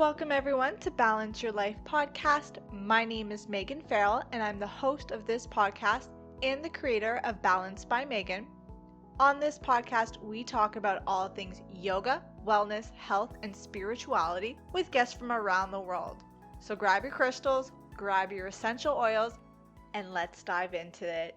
Welcome everyone to Balance Your Life podcast. My name is Megan Farrell and I'm the host of this podcast and the creator of Balance by Megan. On this podcast, we talk about all things yoga, wellness, health, and spirituality with guests from around the world. So grab your crystals, grab your essential oils, and let's dive into it.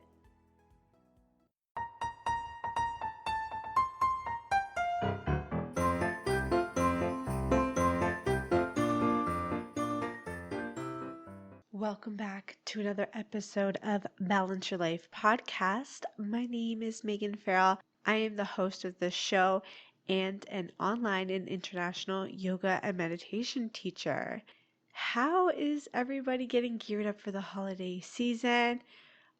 Welcome back to another episode of Balance Your Life podcast. My name is Megan Farrell. I am the host of this show and an online and international yoga and meditation teacher. How is everybody getting geared up for the holiday season?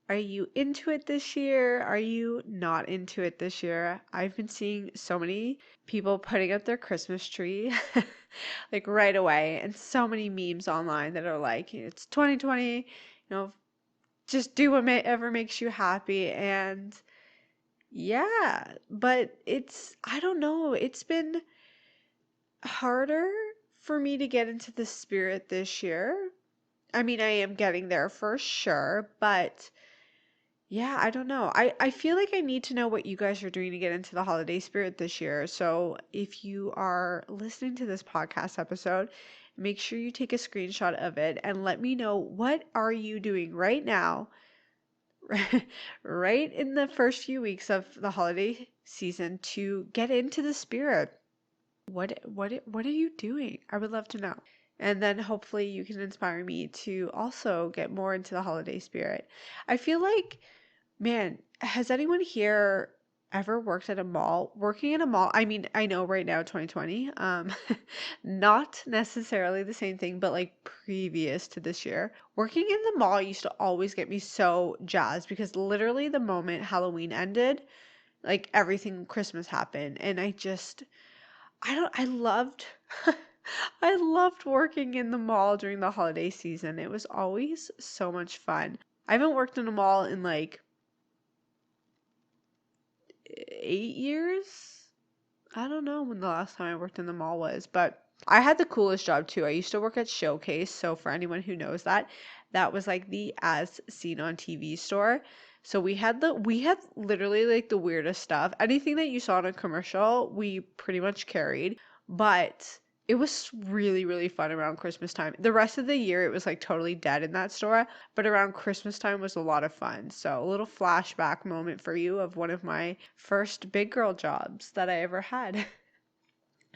Are you into it this year? Are you not into it this year? I've been seeing so many people putting up their Christmas tree like right away, and so many memes online that are like, it's 2020, just do whatever makes you happy. And yeah, but I don't know, it's been harder for me to get into the spirit this year. I mean, I am getting there for sure, but yeah, I don't know. I feel like I need to know what you guys are doing to get into the holiday spirit this year. So if you are listening to this podcast episode, make sure you take a screenshot of it and let me know, what are you doing right now, right in the first few weeks of the holiday season, to get into the spirit. What are you doing? I would love to know. And then hopefully you can inspire me to also get more into the holiday spirit. I feel like, man, has anyone here ever worked at a mall? Working in a mall, I mean, I know right now, 2020, not necessarily the same thing, but like previous to this year, working in the mall used to always get me so jazzed, because literally the moment Halloween ended, like everything Christmas happened. And I loved, I loved working in the mall during the holiday season. It was always so much fun. I haven't worked in a mall in like 8 years. I don't know when the last time I worked in the mall was, but I had the coolest job too. I used to work at Showcase. So for anyone who knows that, that was like the as seen on TV store. So we had literally like the weirdest stuff. Anything that you saw in a commercial, we pretty much carried. But it was really, really fun around Christmas time. The rest of the year, it was like totally dead in that store, but around Christmas time was a lot of fun. So a little flashback moment for you of one of my first big girl jobs that I ever had.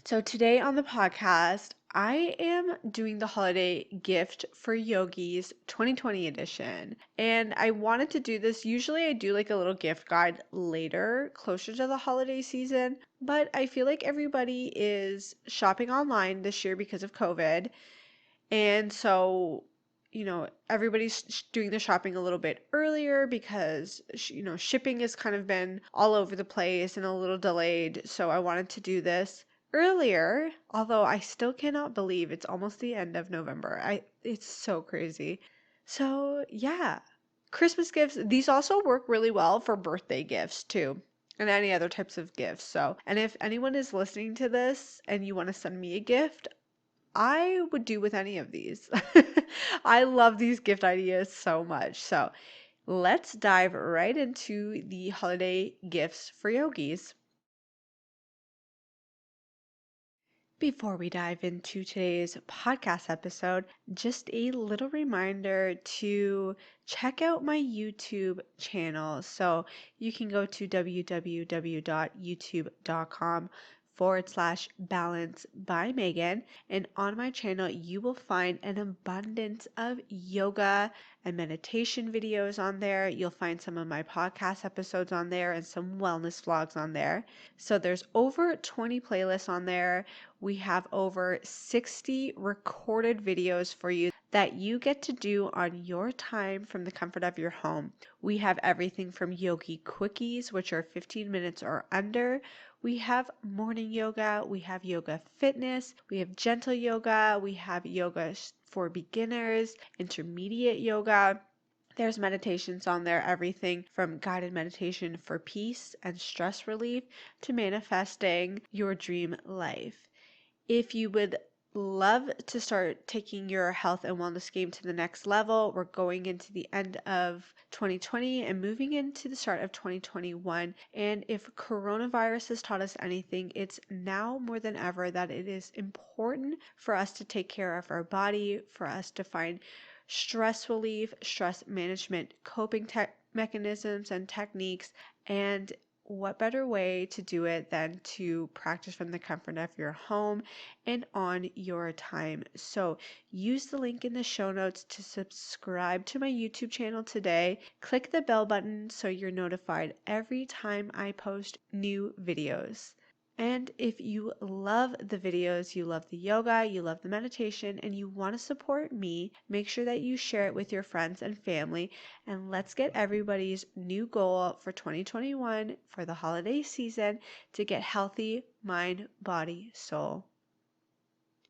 So today on the podcast, I am doing the holiday gift for yogis 2020 edition. And I wanted to do this. Usually I do like a little gift guide later, closer to the holiday season, but I feel like everybody is shopping online this year because of COVID. And so, everybody's doing the shopping a little bit earlier because, shipping has kind of been all over the place and a little delayed. So I wanted to do this earlier, although I still cannot believe it's almost the end of November. It's so crazy. So, yeah. Christmas gifts, these also work really well for birthday gifts too, and any other types of gifts. So, and if anyone is listening to this and you want to send me a gift, I would do with any of these. I love these gift ideas so much. So let's dive right into the holiday gifts for yogis. Before we dive into today's podcast episode, just a little reminder to check out my YouTube channel. So you can go to www.youtube.com/balance by Megan. And on my channel, you will find an abundance of yoga and meditation videos on there. You'll find some of my podcast episodes on there and some wellness vlogs on there. So there's over 20 playlists on there. We have over 60 recorded videos for you that you get to do on your time from the comfort of your home. We have everything from yogi quickies, which are 15 minutes or under. We have morning yoga, we have yoga fitness, we have gentle yoga, we have yoga for beginners, intermediate yoga. There's meditations on there, everything from guided meditation for peace and stress relief to manifesting your dream life. If you would love to start taking your health and wellness game to the next level. We're going into the end of 2020 and moving into the start of 2021. And if coronavirus has taught us anything, it's now more than ever that it is important for us to take care of our body, for us to find stress relief, stress management, coping mechanisms and techniques, and what better way to do it than to practice from the comfort of your home and on your time. So use the link in the show notes to subscribe to my YouTube channel today. Click the bell button so you're notified every time I post new videos. And if you love the videos, you love the yoga, you love the meditation, and you want to support me, make sure that you share it with your friends and family. And let's get everybody's new goal for 2021 for the holiday season to get healthy mind, body, soul.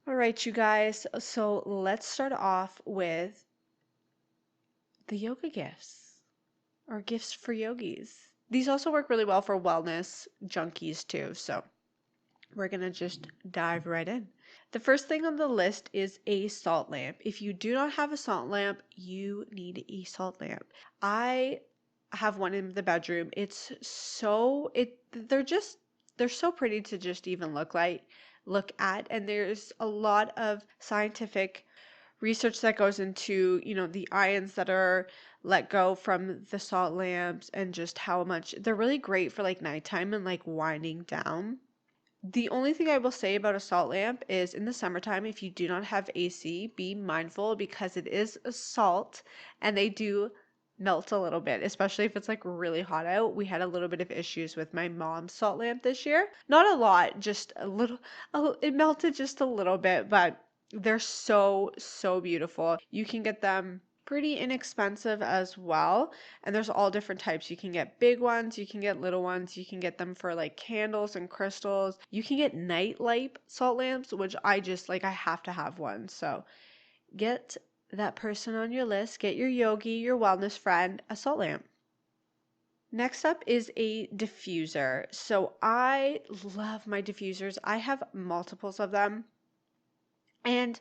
All right, you guys. So let's start off with the yoga gifts or gifts for yogis. These also work really well for wellness junkies too. So we're going to just dive right in. The first thing on the list is a salt lamp. If you do not have a salt lamp, you need a salt lamp. I have one in the bedroom. They're so pretty to just even look at, and there's a lot of scientific research that goes into, the ions that are let go from the salt lamps and just how much they're really great for like nighttime and like winding down. The only thing I will say about a salt lamp is in the summertime, if you do not have AC, be mindful because it is a salt and they do melt a little bit, especially if it's like really hot out. We had a little bit of issues with my mom's salt lamp this year. Not a lot, just a little, it melted just a little bit, but they're so, so beautiful. You can get them pretty inexpensive as well, and there's all different types. You can get big ones, you can get little ones, you can get them for like candles and crystals. You can get night light salt lamps, which I have to have one. So get that person on your list, get your yogi, your wellness friend a salt lamp. Next up is a diffuser. So I love my diffusers. I have multiples of them, and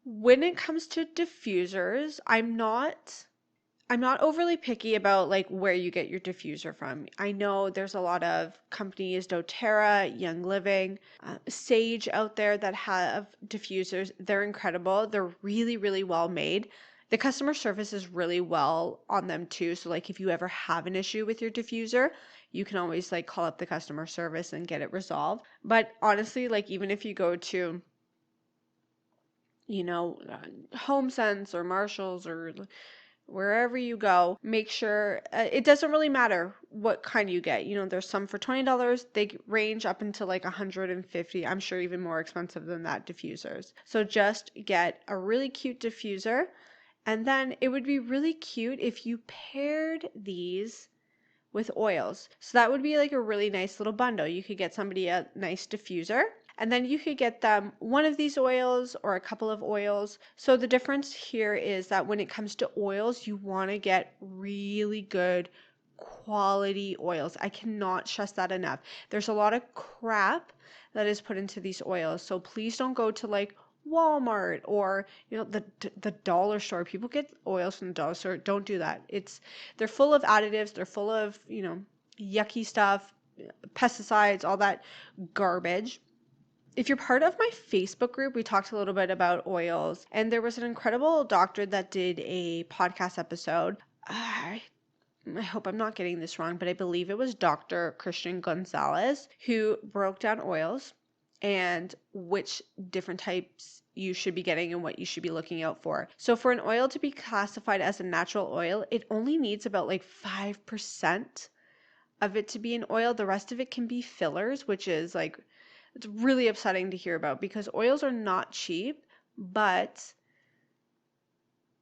when it comes to diffusers, I'm not overly picky about like where you get your diffuser from. I know there's a lot of companies, doTERRA, Young Living, Sage out there that have diffusers. They're incredible. They're really, really well made. The customer service is really well on them too. So like if you ever have an issue with your diffuser, you can always like call up the customer service and get it resolved. But honestly, like even if you go to HomeSense or Marshalls or wherever you go, make sure it doesn't really matter what kind you get. There's some for $20. They range up into like 150. I'm sure even more expensive than that diffusers. So just get a really cute diffuser. And then it would be really cute if you paired these with oils. So that would be like a really nice little bundle. You could get somebody a nice diffuser, and then you could get them one of these oils or a couple of oils. So the difference here is that when it comes to oils, you want to get really good quality oils. I cannot stress that enough. There's a lot of crap that is put into these oils. So please don't go to like Walmart or the dollar store. People get oils from the dollar store. Don't do that. They're full of additives. They're full of yucky stuff, pesticides, all that garbage. If you're part of my Facebook group, we talked a little bit about oils, and there was an incredible doctor that did a podcast episode. I hope I'm not getting this wrong, but I believe it was Dr. Christian Gonzalez who broke down oils and which different types you should be getting and what you should be looking out for. So for an oil to be classified as a natural oil, it only needs about like 5% of it to be an oil. The rest of it can be fillers, which is like, it's really upsetting to hear about because oils are not cheap, but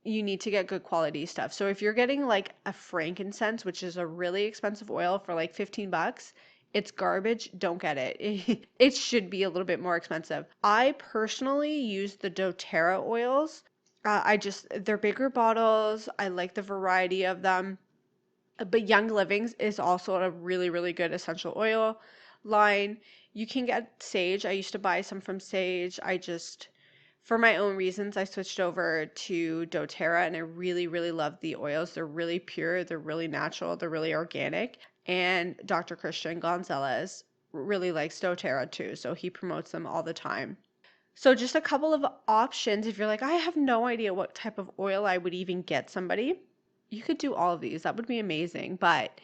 you need to get good quality stuff. So if you're getting like a frankincense, which is a really expensive oil for like $15, it's garbage. Don't get it. It should be a little bit more expensive. I personally use the doTERRA oils. They're bigger bottles. I like the variety of them. But Young Living's is also a really, really good essential oil line. You can get Sage. I used to buy some from Sage. For my own reasons, I switched over to doTERRA and I really, really love the oils. They're really pure, they're really natural, they're really organic. And Dr. Christian Gonzalez really likes doTERRA too, so he promotes them all the time. So just a couple of options if you're like, I have no idea what type of oil I would even get somebody. You could do all of these. That would be amazing. But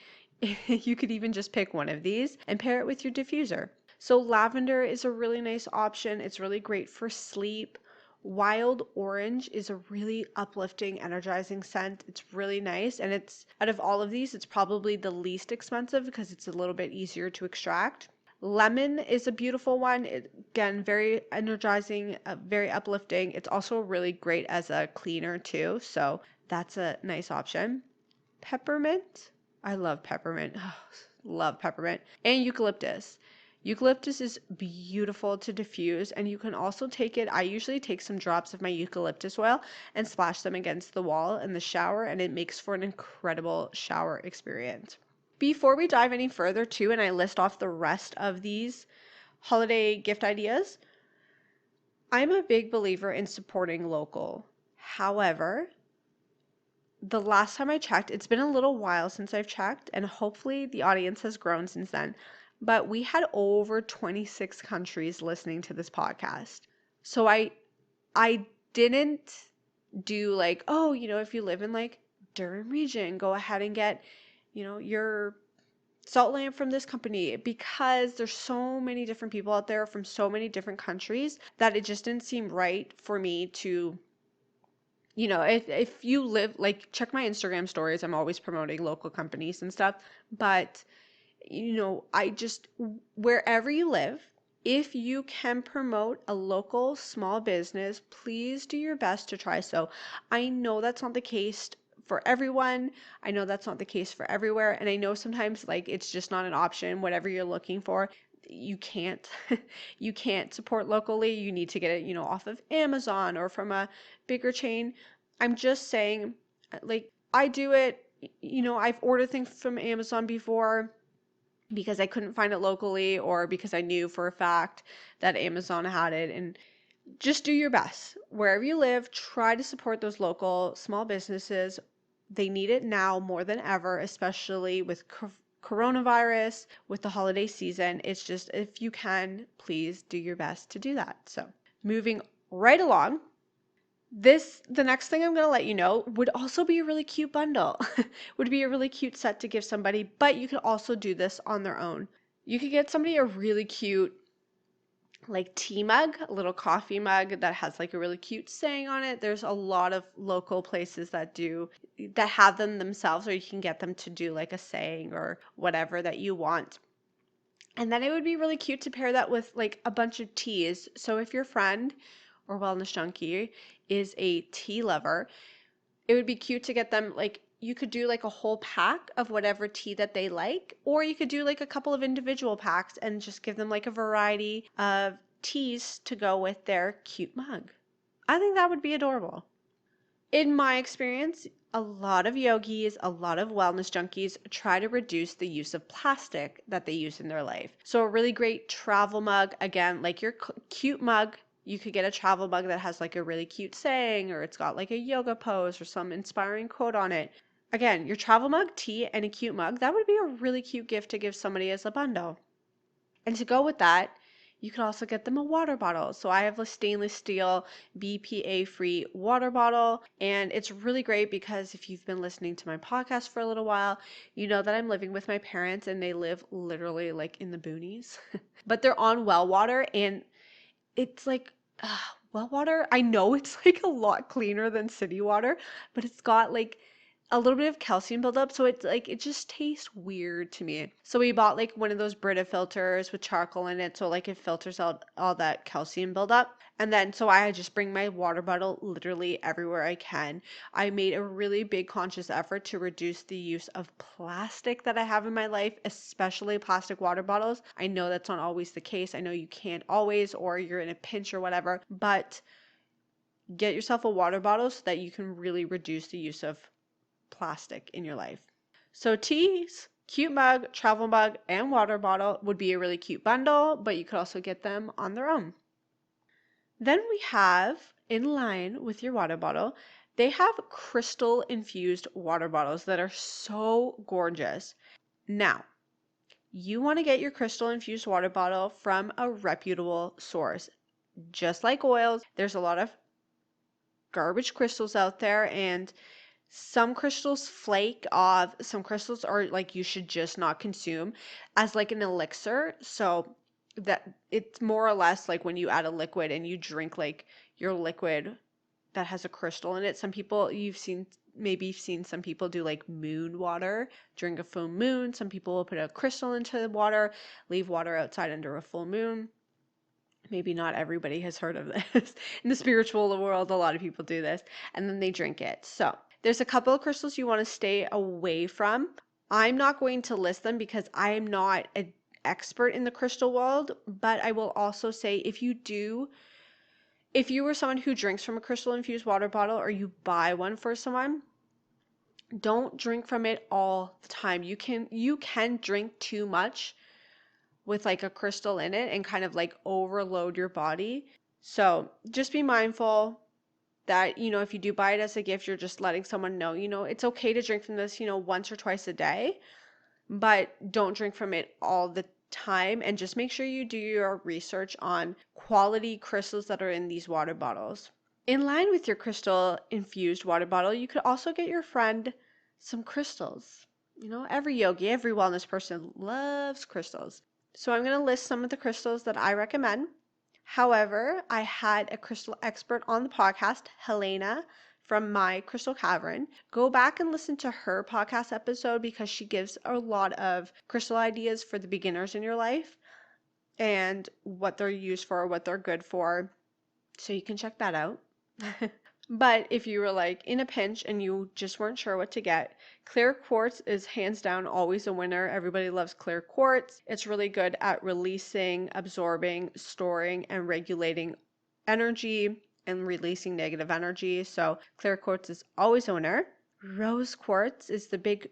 you could even just pick one of these and pair it with your diffuser. So lavender is a really nice option. It's really great for sleep. Wild orange is a really uplifting, energizing scent. It's really nice. And it's out of all of these, it's probably the least expensive because it's a little bit easier to extract. Lemon is a beautiful one. Again, very energizing, very uplifting. It's also really great as a cleaner too. So that's a nice option. Peppermint. I love peppermint. Love peppermint. And eucalyptus. Eucalyptus is beautiful to diffuse, and you can also take it. I usually take some drops of my eucalyptus oil and splash them against the wall in the shower, and it makes for an incredible shower experience. Before we dive any further too, and I list off the rest of these holiday gift ideas, I'm a big believer in supporting local. However, the last time I checked, it's been a little while since I've checked, and hopefully the audience has grown since then. But we had over 26 countries listening to this podcast. So I didn't do like, oh, if you live in like Durham region, go ahead and get, your salt lamp from this company, because there's so many different people out there from so many different countries that it just didn't seem right for me to, if you live, like, check my Instagram stories, I'm always promoting local companies and stuff. But I just, wherever you live, if you can promote a local small business, please do your best to try so. I know that's not the case for everyone. I know that's not the case for everywhere. And I know sometimes like it's just not an option, whatever you're looking for. You can't you can't support locally. You need to get it, off of Amazon or from a bigger chain. I'm just saying, like, I do it, I've ordered things from Amazon before because I couldn't find it locally or because I knew for a fact that Amazon had it. And just do your best. Wherever you live, try to support those local small businesses. They need it now more than ever, especially with coronavirus, with the holiday season. It's just, if you can, please do your best to do that. So, moving right along. The next thing I'm going to let you know would also be a really cute bundle. Would be a really cute set to give somebody, but you could also do this on their own. You could get somebody a really cute like tea mug, a little coffee mug that has like a really cute saying on it. There's a lot of local places that have them themselves, or you can get them to do like a saying or whatever that you want. And then it would be really cute to pair that with like a bunch of teas. So if your friend or wellness junkie is a tea lover, it would be cute to get them, like, you could do like a whole pack of whatever tea that they like, or you could do like a couple of individual packs and just give them like a variety of teas to go with their cute mug. I think that would be adorable. In my experience, a lot of yogis, a lot of wellness junkies try to reduce the use of plastic that they use in their life. So a really great travel mug, again, like your cute mug, you could get a travel mug that has like a really cute saying, or it's got like a yoga pose or some inspiring quote on it. Again, your travel mug, tea, and a cute mug, that would be a really cute gift to give somebody as a bundle. And to go with that, you could also get them a water bottle. So I have a stainless steel BPA-free water bottle, and it's really great because if you've been listening to my podcast for a little while, you know that I'm living with my parents and they live literally like in the boonies. But they're on well water, and it's like well water. I know it's like a lot cleaner than city water, but it's got like a little bit of calcium buildup, so it's like it just tastes weird to me. So we bought like one of those Brita filters with charcoal in it, so like it filters out all that calcium buildup. And then so I just bring my water bottle literally everywhere I can. I made a really big conscious effort to reduce the use of plastic that I have in my life, especially plastic water bottles. I know that's not always the case. I know you can't always, or you're in a pinch or whatever, but get yourself a water bottle so that you can really reduce the use of plastic in your life. So teas, cute mug, travel mug, and water bottle would be a really cute bundle, but you could also get them on their own. Then we have, in line with your water bottle, they have crystal infused water bottles that are so gorgeous. Now, you want to get your crystal infused water bottle from a reputable source. Just like oils, there's a lot of garbage crystals out there, and some crystals flake off, some crystals are like you should just not consume as like an elixir. So that it's more or less like when you add a liquid and you drink like your liquid that has a crystal in it. Some people maybe you've seen some people do like moon water during a full moon. Some people will put a crystal into the water, leave water outside under a full moon. Maybe not everybody has heard of this. In the spiritual world, a lot of people do this and then they drink it. So there's a couple of crystals you want to stay away from. I'm not going to list them because I am not an expert in the crystal world, but I will also say if you were someone who drinks from a crystal infused water bottle or you buy one for someone, don't drink from it all the time. You can drink too much with like a crystal in it and kind of like overload your body. So just be mindful that, if you do buy it as a gift, you're just letting someone know, it's okay to drink from this, once or twice a day, but don't drink from it all the time. And just make sure you do your research on quality crystals that are in these water bottles. In line with your crystal infused water bottle, you could also get your friend some crystals. Every yogi, every wellness person loves crystals. So I'm going to list some of the crystals that I recommend. However, I had a crystal expert on the podcast, Helena from My Crystal Cavern. Go back and listen to her podcast episode because she gives a lot of crystal ideas for the beginners in your life and what they're used for, what they're good for. So you can check that out. But if you were like in a pinch and you just weren't sure what to get, clear quartz is hands down always a winner. Everybody loves clear quartz. It's really good at releasing, absorbing, storing, and regulating energy and releasing negative energy. So clear quartz is always a winner. Rose quartz is the big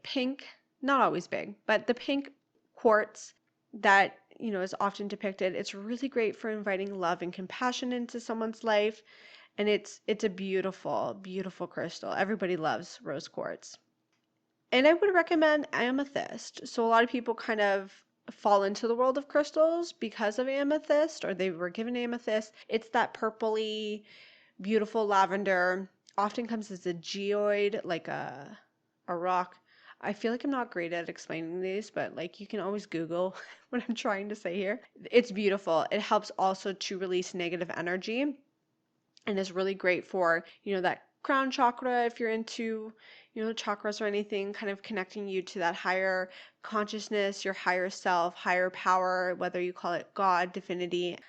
pink, not always big, but the pink quartz that is often depicted. It's really great for inviting love and compassion into someone's life. And it's a beautiful, beautiful crystal. Everybody loves rose quartz. And I would recommend amethyst. So a lot of people kind of fall into the world of crystals because of amethyst, or they were given amethyst. It's that purpley, beautiful lavender. Often comes as a geoid, like a rock. I feel like I'm not great at explaining these, but like you can always Google what I'm trying to say here. It's beautiful. It helps also to release negative energy and is really great for, that crown chakra if you're into, chakras or anything, kind of connecting you to that higher consciousness, your higher self, higher power, whether you call it God, divinity,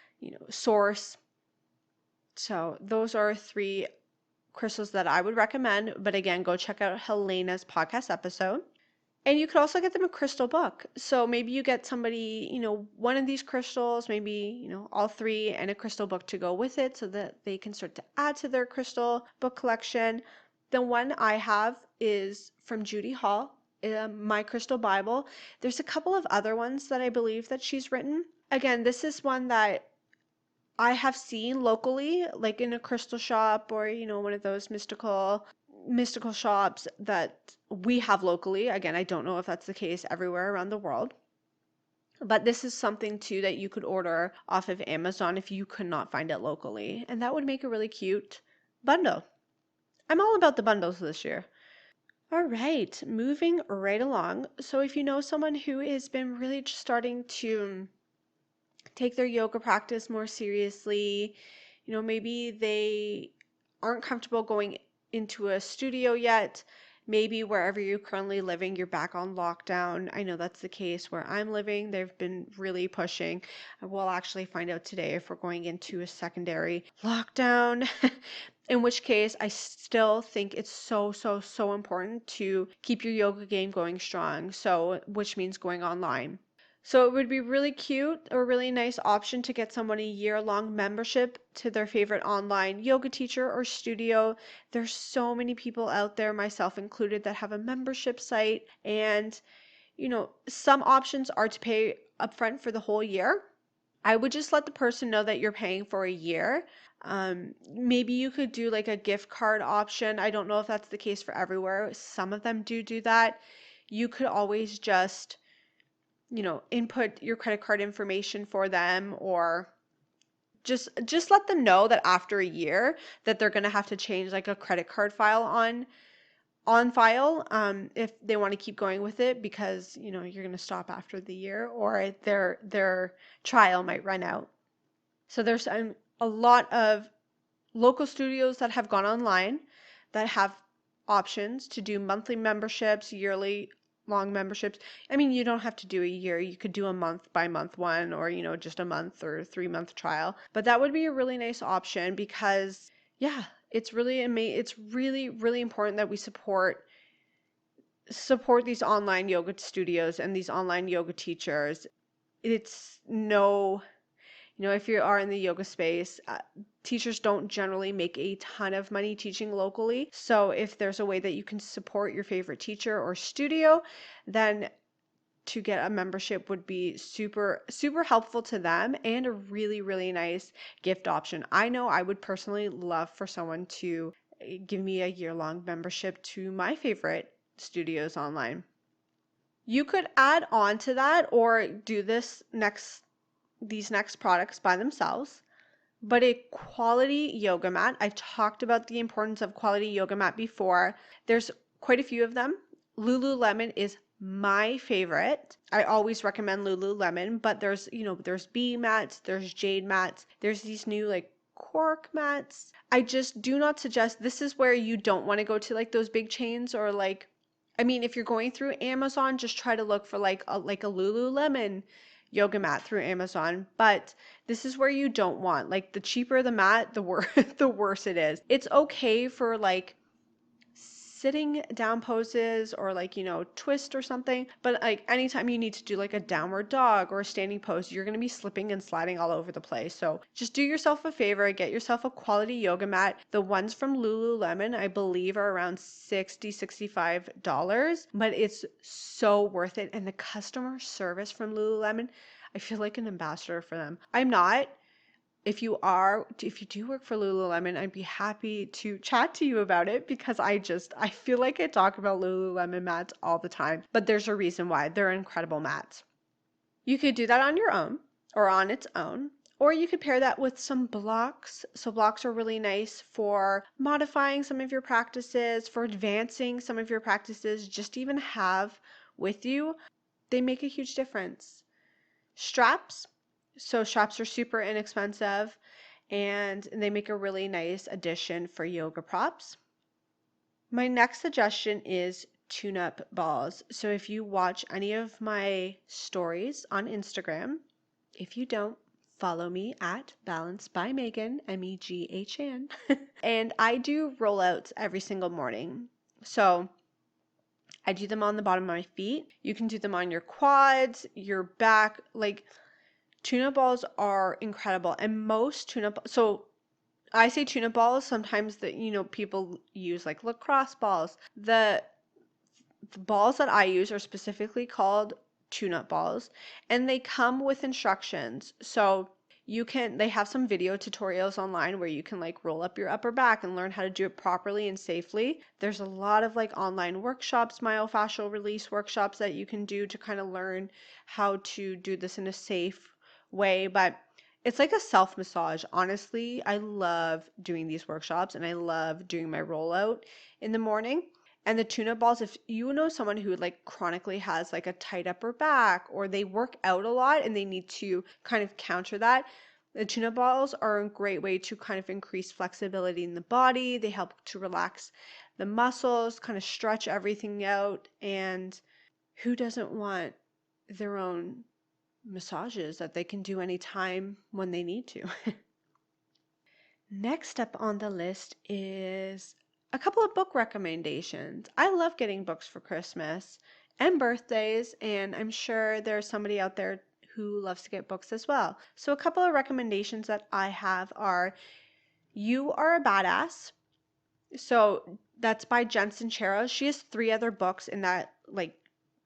source. So those are 3 crystals that I would recommend. But again, go check out Helena's podcast episode. And you could also get them a crystal book. So maybe you get somebody, one of these crystals, maybe, all 3 and a crystal book to go with it so that they can start to add to their crystal book collection. The one I have is from Judy Hall, My Crystal Bible. There's a couple of other ones that I believe that she's written. Again, this is one that I have seen locally, like in a crystal shop or, one of those mystical shops that we have locally. Again, I don't know if that's the case everywhere around the world. But this is something too that you could order off of Amazon if you could not find it locally. And that would make a really cute bundle. I'm all about the bundles this year. All right, moving right along. So if you know someone who has been really just starting to take their yoga practice more seriously, maybe they aren't comfortable going into a studio yet. Maybe wherever you're currently living, you're back on lockdown. I know that's the case where I'm living. They've been really pushing. We'll actually find out today if we're going into a secondary lockdown. In which case, I still think it's so, so, so important to keep your yoga game going strong. So, which means going online. So it would be really cute or really nice option to get someone a year-long membership to their favorite online yoga teacher or studio. There's so many people out there, myself included, that have a membership site. And, some options are to pay upfront for the whole year. I would just let the person know that you're paying for a year. Maybe you could do like a gift card option. I don't know if that's the case for everywhere. Some of them do that. You could always just, input your credit card information for them, or just let them know that after a year that they're going to have to change like a credit card file on file, if they want to keep going with it, because you're going to stop after the year, or their trial might run out. So there's a lot of local studios that have gone online that have options to do monthly memberships, yearly long memberships. I mean, you don't have to do a year. You could do a month by month one, or just a month or 3 month trial. But that would be a really nice option, because yeah, it's really really important that we support these online yoga studios and these online yoga teachers. It's no, if you are in the yoga space, teachers don't generally make a ton of money teaching locally. So if there's a way that you can support your favorite teacher or studio, then to get a membership would be super, super helpful to them, and a really, really nice gift option. I know I would personally love for someone to give me a year-long membership to my favorite studios online. You could add on to that, or do these next products by themselves. But a quality yoga mat, I've talked about the importance of quality yoga mat before. There's quite a few of them. Lululemon is my favorite. I always recommend Lululemon, but there's bee mats, there's jade mats, there's these new like cork mats. I just do not suggest, this is where you don't want to go to like those big chains, or like, I mean, if you're going through Amazon, just try to look for like a Lululemon yoga mat through Amazon. But this is where you don't want, like, the cheaper the mat, the worse the worse it is. It's okay for like sitting down poses, or like twist or something, but like anytime you need to do like a downward dog or a standing pose, you're going to be slipping and sliding all over the place. So just do yourself a favor, get yourself a quality yoga mat. The ones from Lululemon, I believe, are around $65, but it's so worth it. And the customer service from Lululemon, I feel like an ambassador for them. I'm not. If you do work for Lululemon, I'd be happy to chat to you about it, because I feel like I talk about Lululemon mats all the time, but there's a reason why. They're incredible mats. You could do that on your own, or on its own, or you could pair that with some blocks. So blocks are really nice for modifying some of your practices, for advancing some of your practices, just to even have with you. They make a huge difference. Straps. So straps are super inexpensive, and they make a really nice addition for yoga props. My next suggestion is tune-up balls. So if you watch any of my stories on Instagram, if you don't, follow me at Balance by Megan, Meghan. And I do rollouts every single morning. So I do them on the bottom of my feet. You can do them on your quads, your back. Like, tune-up balls are incredible. And most tune-up, so I say tune-up balls, sometimes that people use like lacrosse balls. The balls that I use are specifically called tune-up balls, and they come with instructions. So they have some video tutorials online where you can like roll up your upper back and learn how to do it properly and safely. There's a lot of like online workshops, myofascial release workshops, that you can do to kind of learn how to do this in a safe way. But it's like a self massage. Honestly, I love doing these workshops, and I love doing my rollout in the morning. And the tune-up balls, if you know someone who like chronically has like a tight upper back, or they work out a lot and they need to kind of counter that, the tune-up balls are a great way to kind of increase flexibility in the body. They help to relax the muscles, kind of stretch everything out. And who doesn't want their own massages that they can do anytime when they need to? Next up on the list is a couple of book recommendations. I love getting books for Christmas and birthdays, and I'm sure there's somebody out there who loves to get books as well. So a couple of recommendations that I have are You Are a Badass. So that's by Jen Sincero. She has 3 other books in that like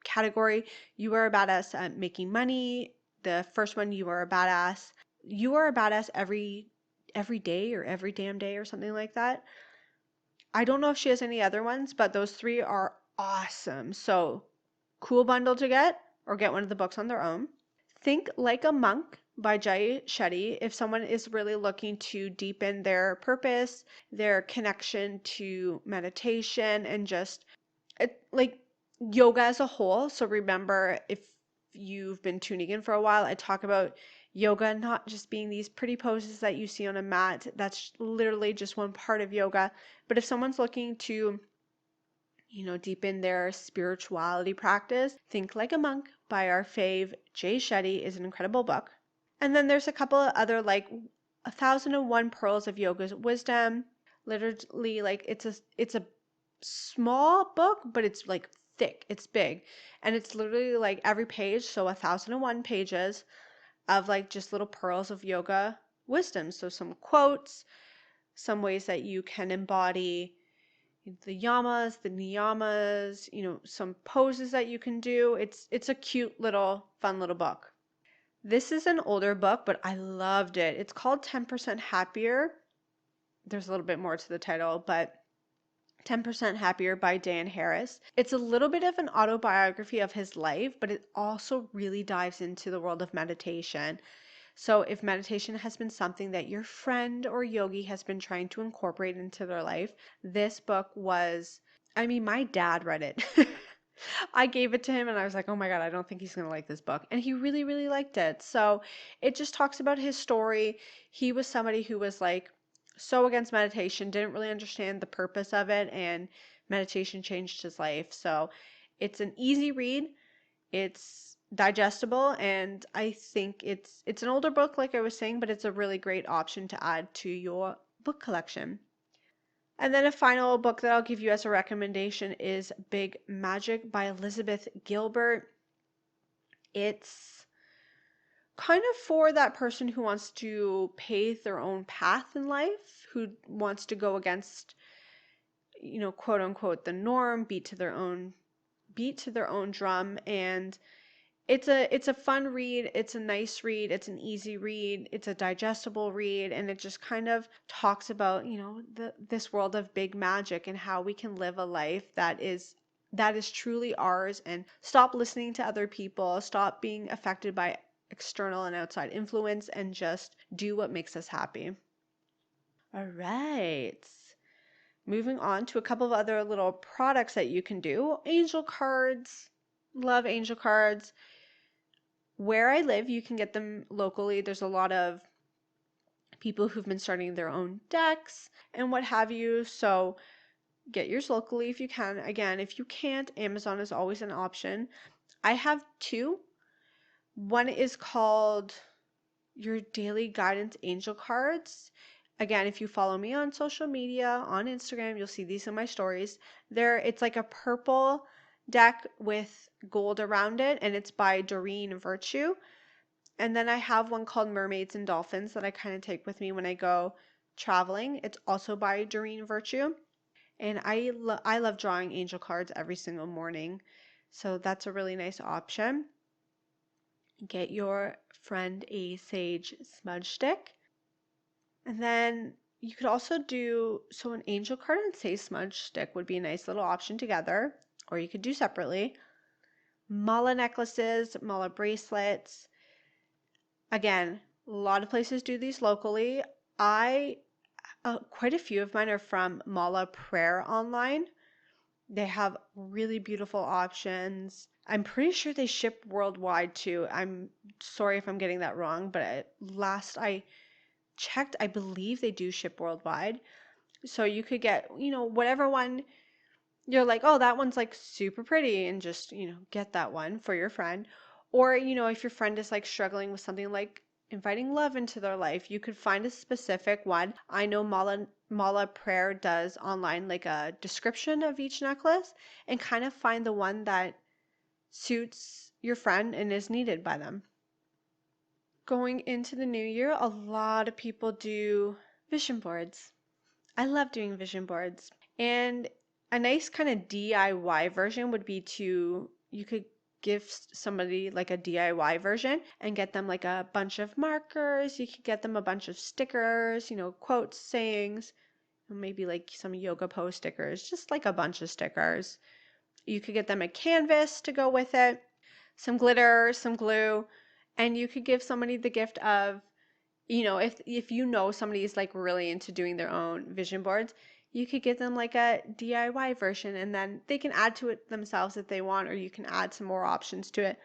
category. You Are a Badass at Making Money, the first one, You Are a Badass. You Are a Badass every day or every damn day or something like that. I don't know if she has any other ones, but those three are awesome. So cool bundle to get, or get one of the books on their own. Think Like a Monk by Jay Shetty. If someone is really looking to deepen their purpose, their connection to meditation, and just like yoga as a whole. So remember, if you've been tuning in for a while, I talk about yoga not just being these pretty poses that you see on a mat. That's literally just one part of yoga. But if someone's looking to, deepen their spirituality practice, Think Like a Monk by our fave Jay Shetty is an incredible book. And then there's a couple of other, like 1001 Pearls of Yoga's Wisdom. Literally, like it's a small book, but it's like thick, it's big, and it's literally like every page, so 1001 pages of like just little pearls of yoga wisdom. So some quotes, some ways that you can embody the yamas, the niyamas, some poses that you can do. It's a cute little fun little book. This is an older book, but I loved it. It's called 10% Happier. There's a little bit more to the title, but 10% Happier by Dan Harris. It's a little bit of an autobiography of his life, but it also really dives into the world of meditation. So if meditation has been something that your friend or yogi has been trying to incorporate into their life, this book was, I mean, my dad read it. I gave it to him and I was like, oh my God, I don't think he's going to like this book. And he really, really liked it. So it just talks about his story. He was somebody who was like so against meditation, didn't really understand the purpose of it, and meditation changed his life. So it's an easy read. It's digestible, and I think it's an older book, like I was saying, but it's a really great option to add to your book collection. And then a final book that I'll give you as a recommendation is Big Magic by Elizabeth Gilbert. It's kind of for that person who wants to pave their own path in life, who wants to go against, quote unquote, the norm, beat to their own drum. And it's a fun read, it's a nice read, it's an easy read, it's a digestible read, and it just kind of talks about, this world of big magic and how we can live a life that is truly ours, and stop listening to other people, stop being affected by external and outside influence, and just do what makes us happy. All right. Moving on to a couple of other little products that you can do. Angel cards. Love angel cards. Where I live, you can get them locally. There's a lot of people who've been starting their own decks and what have you. So get yours locally if you can. Again, if you can't, Amazon is always an option. I have two. One is called Your Daily Guidance Angel Cards. Again, if you follow me on social media, on Instagram, you'll see these in my stories. It's like a purple deck with gold around it, and it's by Doreen Virtue. And then I have one called Mermaids and Dolphins that I kind of take with me when I go traveling. It's also by Doreen Virtue. And I love drawing angel cards every single morning. So that's a really nice option. Get your friend a sage smudge stick. And then you could also do, so an angel card and sage smudge stick would be a nice little option together, or you could do separately. Mala necklaces, mala bracelets. Again, a lot of places do these locally. Quite a few of mine are from Mala Prayer Online. They have really beautiful options. I'm pretty sure they ship worldwide too. I'm sorry if I'm getting that wrong, but last I checked, I believe they do ship worldwide. So you could get, whatever one you're like, oh, that one's like super pretty, and just, get that one for your friend. Or, if your friend is like struggling with something like inviting love into their life, you could find a specific one. I know Mala Prayer does online like a description of each necklace, and kind of find the one that suits your friend and is needed by them. Going into the new year, a lot of people do vision boards. I love doing vision boards. And a nice kind of DIY version would be you could give somebody like a DIY version and get them like a bunch of markers. You could get them a bunch of stickers, quotes, sayings, maybe like some yoga pose stickers, just like a bunch of stickers. You could get them a canvas to go with it, some glitter, some glue, and you could give somebody the gift of, if somebody is like really into doing their own vision boards, you could give them like a DIY version and then they can add to it themselves if they want, or you can add some more options to it,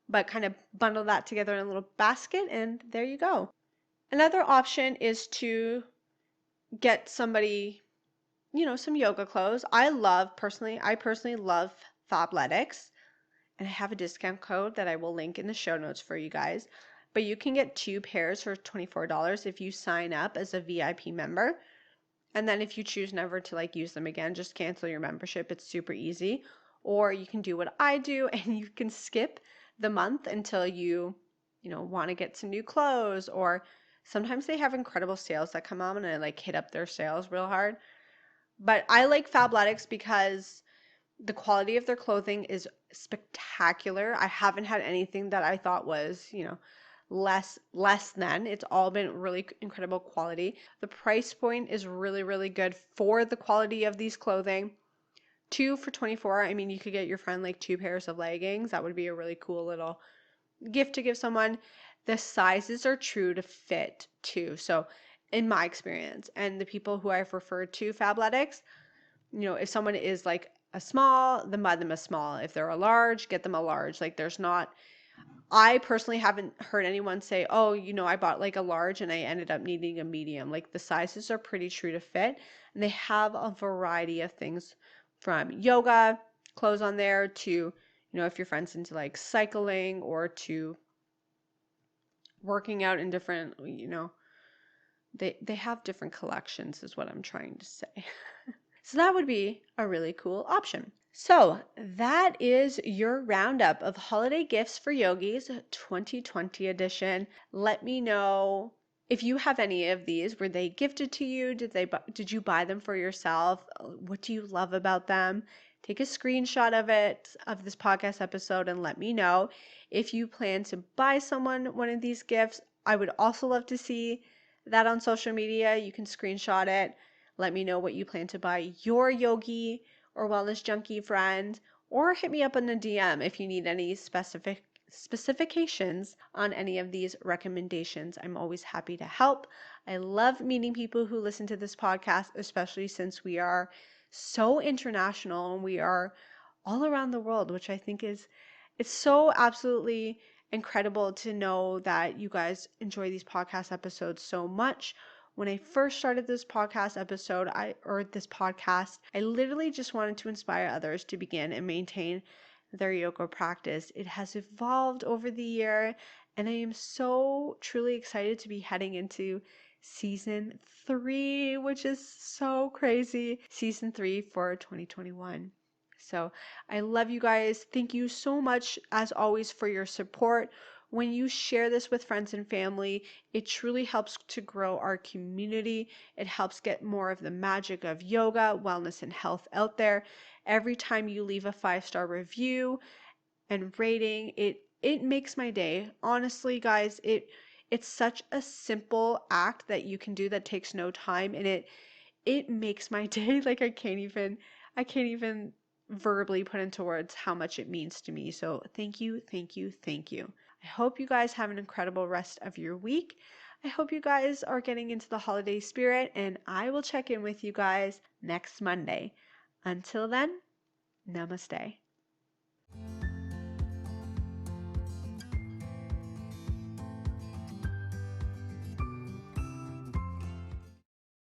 but kind of bundle that together in a little basket and there you go. Another option is to get somebody, some yoga clothes. I personally love Fabletics, and I have a discount code that I will link in the show notes for you guys. But you can get 2 pairs for $24 if you sign up as a VIP member. And then if you choose never to like use them again, just cancel your membership. It's super easy. Or you can do what I do and you can skip the month until you want to get some new clothes, or sometimes they have incredible sales that come on and I like hit up their sales real hard. But I like Fabletics because the quality of their clothing is spectacular. I haven't had anything that I thought was, less than. It's all been really incredible quality. The price point is really, really good for the quality of these clothing. 2 for 24. I mean, you could get your friend like 2 pairs of leggings. That would be a really cool little gift to give someone. The sizes are true to fit too. So in my experience and the people who I've referred to Fabletics, if someone is like a small, then buy them a small. If they're a large, get them a large. Like I personally haven't heard anyone say, oh, I bought like a large and I ended up needing a medium. Like the sizes are pretty true to fit, and they have a variety of things from yoga clothes on there to, if your friend's into like cycling or to working out in different, they have different collections is what I'm trying to say. So that would be a really cool option. So that is your roundup of holiday gifts for yogis 2020 edition. Let me know if you have any of these. Were they gifted to you? Did you buy them for yourself? What do you love about them? Take a screenshot of it, of this podcast episode, and let me know. If you plan to buy someone one of these gifts, I would also love to see that on social media. You can screenshot it. Let me know what you plan to buy your yogi or wellness junkie friend, or hit me up in a DM if you need any specifications on any of these recommendations. I'm always happy to help. I love meeting people who listen to this podcast, especially since we are so international and we are all around the world, which I think it's so absolutely incredible to know that you guys enjoy these podcast episodes so much. When I first started this podcast, I literally just wanted to inspire others to begin and maintain their yoga practice. It has evolved over the year, and I am so truly excited to be heading into season 3, which is so crazy. Season 3 for 2021. So I love you guys. Thank you so much, as always, for your support. When you share this with friends and family, it truly helps to grow our community. It helps get more of the magic of yoga, wellness, and health out there. Every time you leave a 5-star review and rating, it makes my day. Honestly, guys, it's such a simple act that you can do that takes no time, and it makes my day. Like I can't even verbally put into words how much it means to me. So thank you, thank you, thank you. I hope you guys have an incredible rest of your week. I hope you guys are getting into the holiday spirit, and I will check in with you guys next Monday. Until then, namaste.